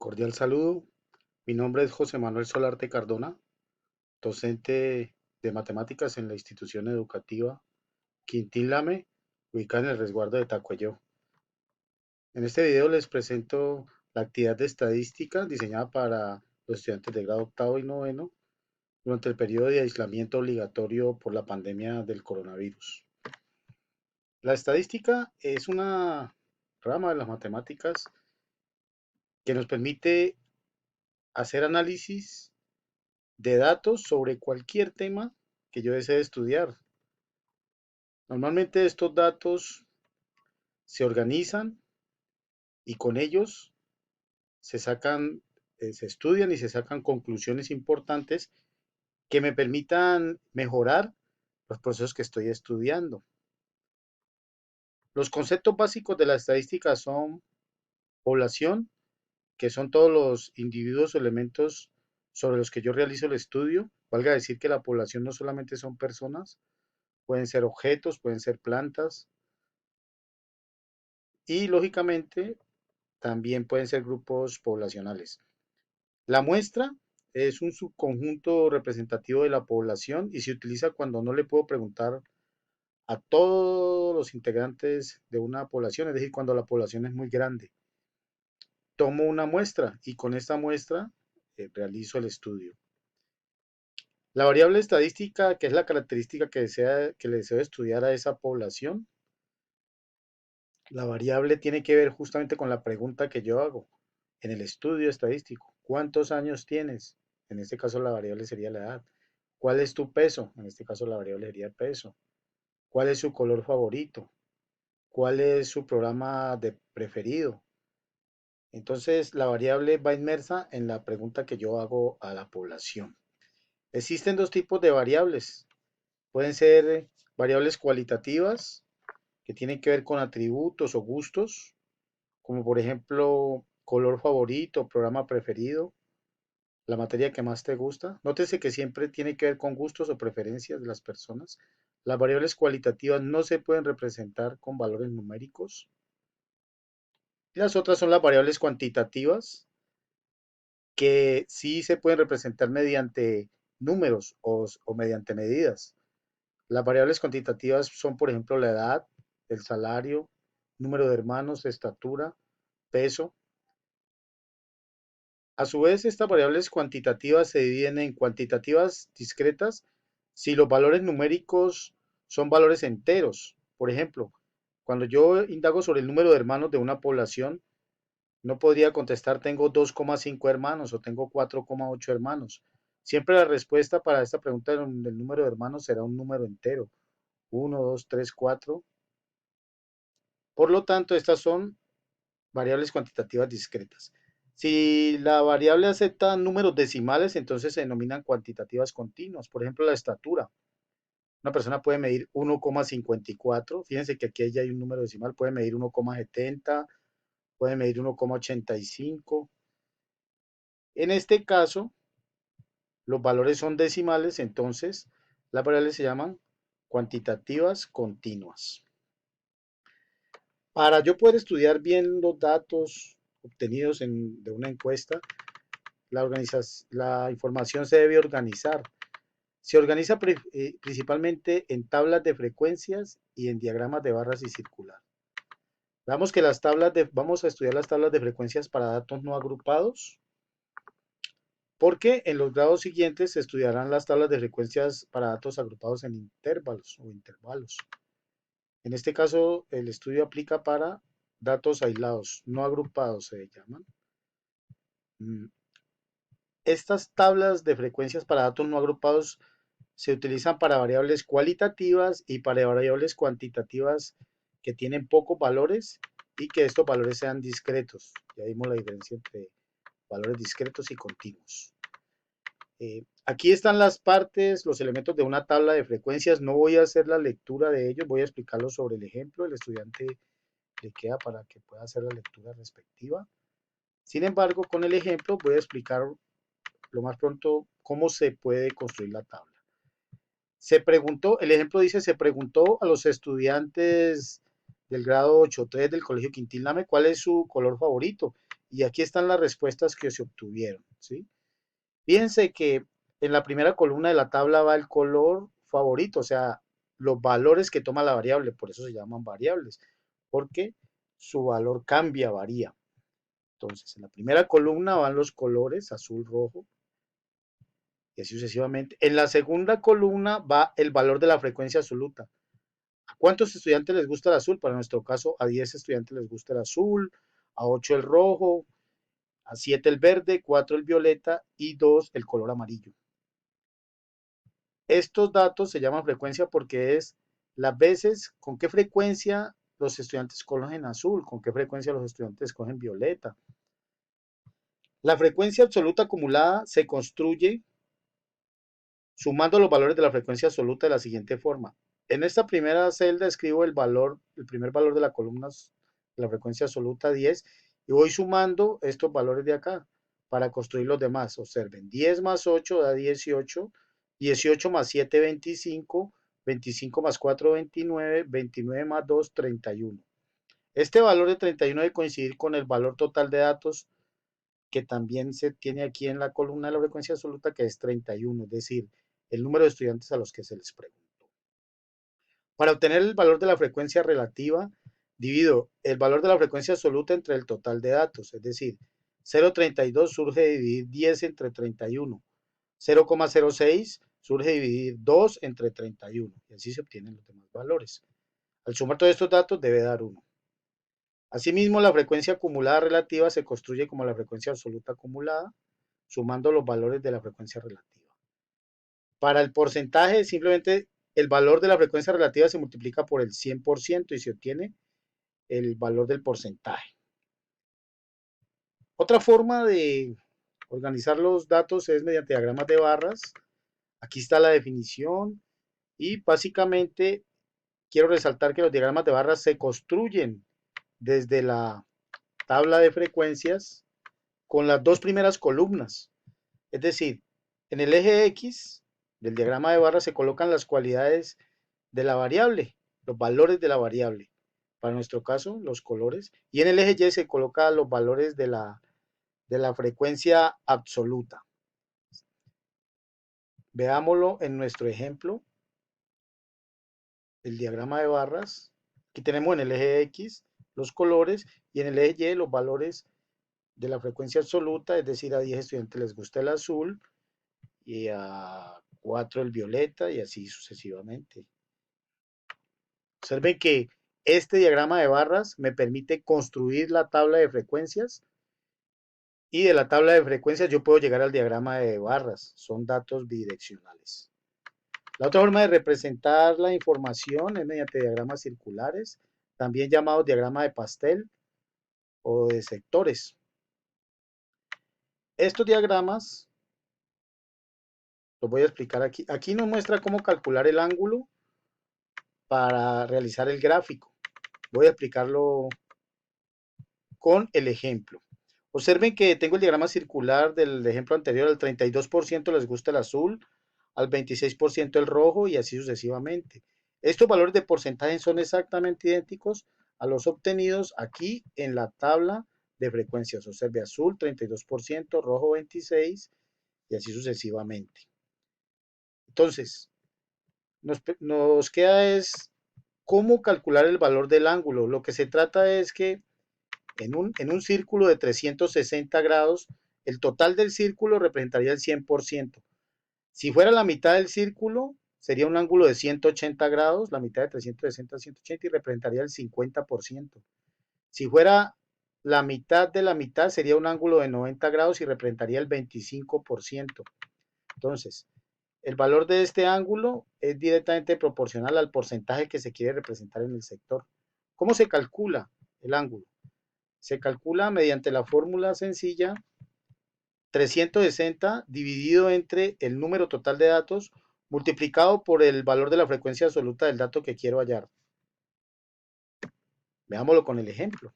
Cordial saludo. Mi nombre es José Manuel Solarte Cardona, docente de matemáticas en la institución educativa Quintín Lame, ubicada en el resguardo de Tacuello. En este video les presento la actividad de estadística diseñada para los estudiantes de grado octavo y noveno durante el periodo de aislamiento obligatorio por la pandemia del coronavirus. La estadística es una rama de las matemáticas que nos permite hacer análisis de datos sobre cualquier tema que yo desee estudiar. Normalmente estos datos se organizan y con ellos se sacan, se estudian y se sacan conclusiones importantes que me permitan mejorar los procesos que estoy estudiando. Los conceptos básicos de la estadística son población, que son todos los individuos o elementos sobre los que yo realizo el estudio. Valga decir que la población no solamente son personas, pueden ser objetos, pueden ser plantas y lógicamente también pueden ser grupos poblacionales. La muestra es un subconjunto representativo de la población y se utiliza cuando no le puedo preguntar a todos los integrantes de una población, es decir, cuando la población es muy grande. Tomo una muestra y con esta muestra realizo el estudio. La variable estadística, que es la característica que le deseo estudiar a esa población, la variable tiene que ver justamente con la pregunta que yo hago en el estudio estadístico. ¿Cuántos años tienes? En este caso la variable sería la edad. ¿Cuál es tu peso? En este caso la variable sería el peso. ¿Cuál es su color favorito? ¿Cuál es su programa de preferido? Entonces la variable va inmersa en la pregunta que yo hago a la población. Existen dos tipos de variables. Pueden ser variables cualitativas que tienen que ver con atributos o gustos, como por ejemplo color favorito, programa preferido, la materia que más te gusta. Nótese que siempre tiene que ver con gustos o preferencias de las personas. Las variables cualitativas no se pueden representar con valores numéricos. Y las otras son las variables cuantitativas, que sí se pueden representar mediante números o mediante medidas. Las variables cuantitativas son, por ejemplo, la edad, el salario, número de hermanos, estatura, peso. A su vez, estas variables cuantitativas se dividen en cuantitativas discretas si los valores numéricos son valores enteros. Por ejemplo, cuando yo indago sobre el número de hermanos de una población, no podría contestar tengo 2,5 hermanos o tengo 4,8 hermanos. Siempre la respuesta para esta pregunta del número de hermanos será un número entero. 1, 2, 3, 4. Por lo tanto, estas son variables cuantitativas discretas. Si la variable acepta números decimales, entonces se denominan cuantitativas continuas. Por ejemplo, la estatura. Una persona puede medir 1,54. Fíjense que aquí ya hay un número decimal. Puede medir 1,70, puede medir 1,85. En este caso, los valores son decimales, entonces las variables se llaman cuantitativas continuas. Para yo poder estudiar bien los datos obtenidos de una encuesta, la información se debe organizar. Se organiza principalmente en tablas de frecuencias y en diagramas de barras y circular. Vamos a estudiar las tablas de frecuencias para datos no agrupados, porque en los grados siguientes se estudiarán las tablas de frecuencias para datos agrupados en intervalos o intervalos. En este caso, el estudio aplica para datos aislados, no agrupados se llaman. Mm, Estas tablas de frecuencias para datos no agrupados se utilizan para variables cualitativas y para variables cuantitativas que tienen pocos valores y que estos valores sean discretos. Ya vimos la diferencia entre valores discretos y continuos. Aquí están las partes, los elementos de una tabla de frecuencias. No voy a hacer la lectura de ellos, voy a explicarlo sobre el ejemplo. El estudiante le queda para que pueda hacer la lectura respectiva. Sin embargo, con el ejemplo voy a explicar lo más pronto cómo se puede construir la tabla. Se preguntó, el ejemplo dice, se preguntó a los estudiantes del grado 8.3 del Colegio Quintín Lame cuál es su color favorito. Y aquí están las respuestas que se obtuvieron, ¿sí? Fíjense que en la primera columna de la tabla va el color favorito, o sea, los valores que toma la variable, por eso se llaman variables, porque su valor cambia, varía. Entonces, en la primera columna van los colores azul, rojo, y así sucesivamente. En la segunda columna va el valor de la frecuencia absoluta. ¿A cuántos estudiantes les gusta el azul? Para nuestro caso, a 10 estudiantes les gusta el azul, a 8 el rojo, a 7 el verde, 4 el violeta y 2 el color amarillo. Estos datos se llaman frecuencia porque es las veces con qué frecuencia los estudiantes cogen azul, con qué frecuencia los estudiantes cogen violeta. La frecuencia absoluta acumulada se construye sumando los valores de la frecuencia absoluta de la siguiente forma. En esta primera celda escribo el primer valor de la columna de la frecuencia absoluta 10 y voy sumando estos valores de acá para construir los demás. Observen, 10 más 8 da 18, 18 más 7 25, 25 más 4 29, 29 más 2 31. Este valor de 31 debe coincidir con el valor total de datos que también se tiene aquí en la columna de la frecuencia absoluta, que es 31, es decir, el número de estudiantes a los que se les preguntó. Para obtener el valor de la frecuencia relativa, divido el valor de la frecuencia absoluta entre el total de datos, es decir, 0,32 surge de dividir 10 entre 31, 0,06 surge de dividir 2 entre 31, y así se obtienen los demás valores. Al sumar todos estos datos debe dar 1. Asimismo, la frecuencia acumulada relativa se construye como la frecuencia absoluta acumulada, sumando los valores de la frecuencia relativa. Para el porcentaje, simplemente el valor de la frecuencia relativa se multiplica por el 100% y se obtiene el valor del porcentaje. Otra forma de organizar los datos es mediante diagramas de barras. Aquí está la definición y básicamente quiero resaltar que los diagramas de barras se construyen desde la tabla de frecuencias con las dos primeras columnas. Es decir, en el eje X del diagrama de barras se colocan las cualidades de la variable, los valores de la variable. Para nuestro caso, los colores. Y en el eje Y se colocan los valores de la frecuencia absoluta. Veámoslo en nuestro ejemplo, el diagrama de barras. Aquí tenemos en el eje X los colores y en el eje Y los valores de la frecuencia absoluta, es decir, a 10 estudiantes les gusta el azul y a 4 el violeta y así sucesivamente. Observen que este diagrama de barras me permite construir la tabla de frecuencias y de la tabla de frecuencias yo puedo llegar al diagrama de barras. Son datos bidireccionales. La otra forma de representar la información es mediante diagramas circulares, también llamados diagrama de pastel o de sectores. Estos diagramas los voy a explicar aquí. Aquí nos muestra cómo calcular el ángulo para realizar el gráfico. Voy a explicarlo con el ejemplo. Observen que tengo el diagrama circular del ejemplo anterior. Al 32% les gusta el azul, al 26% el rojo y así sucesivamente. Estos valores de porcentaje son exactamente idénticos a los obtenidos aquí en la tabla de frecuencias. Observe azul 32%, rojo 26% y así sucesivamente. Entonces, nos queda es cómo calcular el valor del ángulo. Lo que se trata es que en un círculo de 360 grados, el total del círculo representaría el 100%. Si fuera la mitad del círculo, sería un ángulo de 180 grados, la mitad de 360 a 180 y representaría el 50%. Si fuera la mitad de la mitad, sería un ángulo de 90 grados y representaría el 25%. Entonces, el valor de este ángulo es directamente proporcional al porcentaje que se quiere representar en el sector. ¿Cómo se calcula el ángulo? Se calcula mediante la fórmula sencilla 360 dividido entre el número total de datos multiplicado por el valor de la frecuencia absoluta del dato que quiero hallar. Veámoslo con el ejemplo.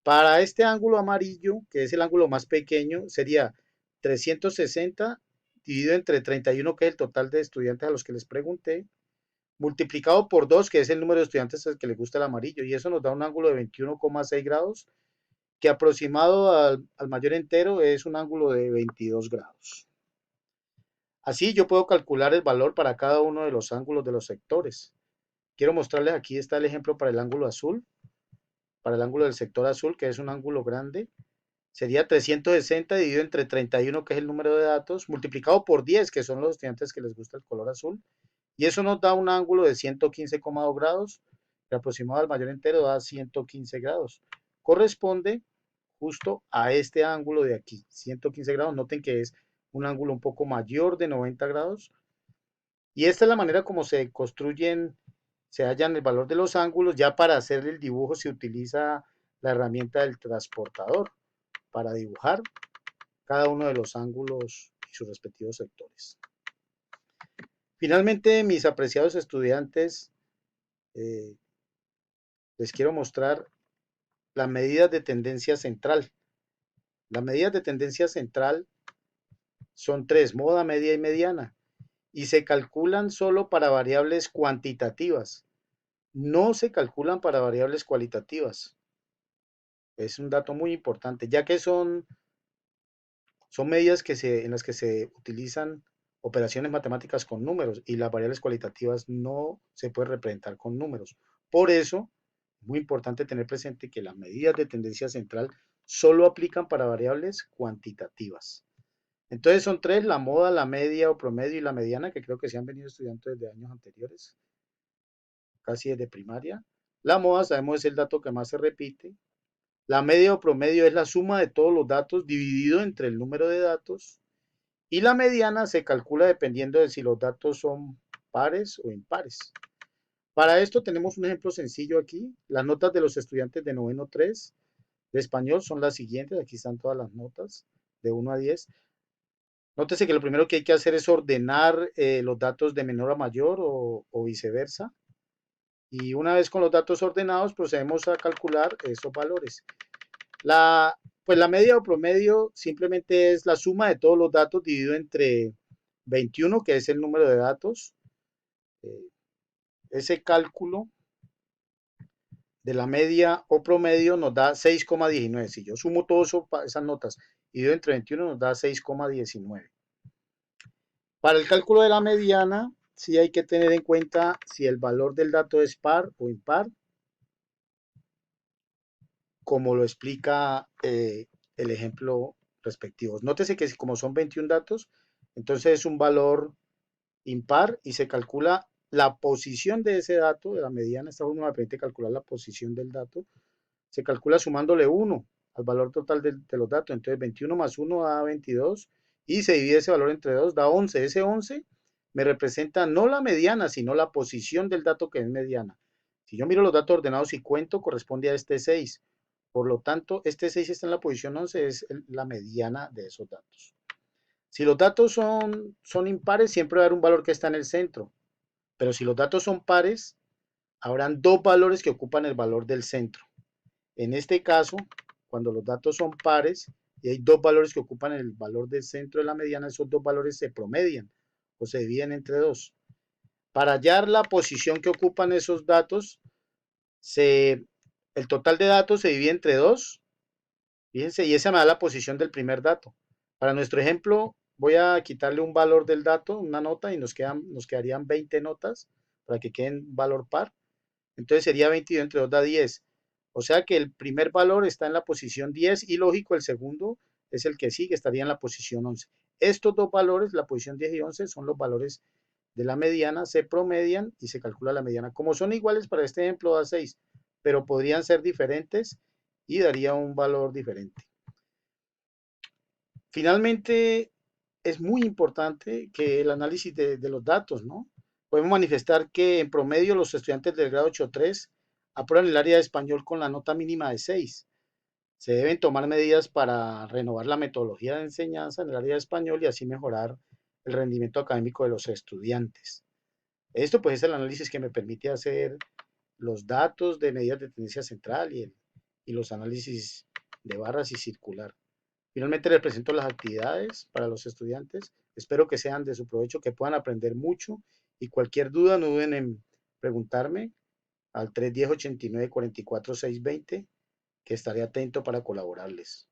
Para este ángulo amarillo, que es el ángulo más pequeño, sería 360 dividido entre 31, que es el total de estudiantes a los que les pregunté, multiplicado por 2, que es el número de estudiantes al que les gusta el amarillo, y eso nos da un ángulo de 21,6 grados que aproximado al mayor entero es un ángulo de 22 grados. Así yo puedo calcular el valor para cada uno de los ángulos de los sectores. Quiero mostrarles, aquí está el ejemplo para el ángulo azul, para el ángulo del sector azul, que es un ángulo grande. Sería 360 dividido entre 31, que es el número de datos, multiplicado por 10, que son los estudiantes que les gusta el color azul. Y eso nos da un ángulo de 115,2 grados, que aproximado al mayor entero da 115 grados. Corresponde justo a este ángulo de aquí, 115 grados. Noten que es un ángulo un poco mayor de 90 grados. Y esta es la manera como se construyen, se hallan el valor de los ángulos. Ya para hacer el dibujo se utiliza la herramienta del transportador para dibujar cada uno de los ángulos y sus respectivos sectores. Finalmente, mis apreciados estudiantes, eh, les quiero mostrar las medidas de tendencia central. Las medidas de tendencia central son tres: moda, media y mediana, y se calculan solo para variables cuantitativas, no se calculan para variables cualitativas. Es un dato muy importante, ya que son medidas en las que se utilizan operaciones matemáticas con números, y las variables cualitativas no se pueden representar con números. Por eso, es muy importante tener presente que las medidas de tendencia central solo aplican para variables cuantitativas. Entonces son tres: la moda, la media o promedio y la mediana, que creo que se han venido estudiando desde años anteriores, casi desde primaria. La moda, sabemos, es el dato que más se repite. La media o promedio es la suma de todos los datos dividido entre el número de datos. Y la mediana se calcula dependiendo de si los datos son pares o impares. Para esto tenemos un ejemplo sencillo aquí. Las notas de los estudiantes de noveno 3 de español son las siguientes. Aquí están todas las notas de 1 a 10. Nótese que lo primero que hay que hacer es ordenar los datos de menor a mayor o viceversa. Y una vez con los datos ordenados, procedemos a calcular esos valores. Pues la media o promedio simplemente es la suma de todos los datos dividido entre 21, que es el número de datos. Eh, Ese cálculo de la media o promedio nos da 6,19. Si yo sumo todas esas notas y divido entre 21, nos da 6,19. Para el cálculo de la mediana, sí hay que tener en cuenta si el valor del dato es par o impar, como lo explica el ejemplo respectivo. Nótese que como son 21 datos, entonces es un valor impar y se calcula la posición de ese dato, de la mediana. Esta forma me permite calcular la posición del dato. Se calcula sumándole 1 al valor total de los datos. Entonces 21 más 1 da 22 y se divide ese valor entre 2, da 11. Ese 11 me representa no la mediana, sino la posición del dato, que es mediana. Si yo miro los datos ordenados y cuento, corresponde a este 6. Por lo tanto, este 6 está en la posición 11, es la mediana de esos datos. Si los datos son impares, siempre va a haber un valor que está en el centro. Pero si los datos son pares, habrán dos valores que ocupan el valor del centro. En este caso, cuando los datos son pares y hay dos valores que ocupan el valor del centro de la mediana, esos dos valores se promedian o se dividen entre dos. Para hallar la posición que ocupan esos datos, el total de datos se divide entre dos. Fíjense, y esa me da la posición del primer dato. Para nuestro ejemplo, voy a quitarle un valor del dato, una nota, y nos quedarían 20 notas para que queden valor par. Entonces sería 22 entre 2 da 10. O sea que el primer valor está en la posición 10 y lógico, el segundo es el que sigue, estaría en la posición 11. Estos dos valores, la posición 10 y 11, son los valores de la mediana, se promedian y se calcula la mediana. Como son iguales para este ejemplo da 6, pero podrían ser diferentes y daría un valor diferente. Finalmente, es muy importante que el análisis de los datos, ¿no? Podemos manifestar que en promedio los estudiantes del grado 8.3 aprueban el área de español con la nota mínima de 6. Se deben tomar medidas para renovar la metodología de enseñanza en el área de español y así mejorar el rendimiento académico de los estudiantes. Esto pues es el análisis que me permite hacer los datos de medidas de tendencia central y los análisis de barras y circular. Finalmente les presento las actividades para los estudiantes. Espero que sean de su provecho, que puedan aprender mucho, y cualquier duda no duden en preguntarme al 310-89-44-620. que estaré atento para colaborarles.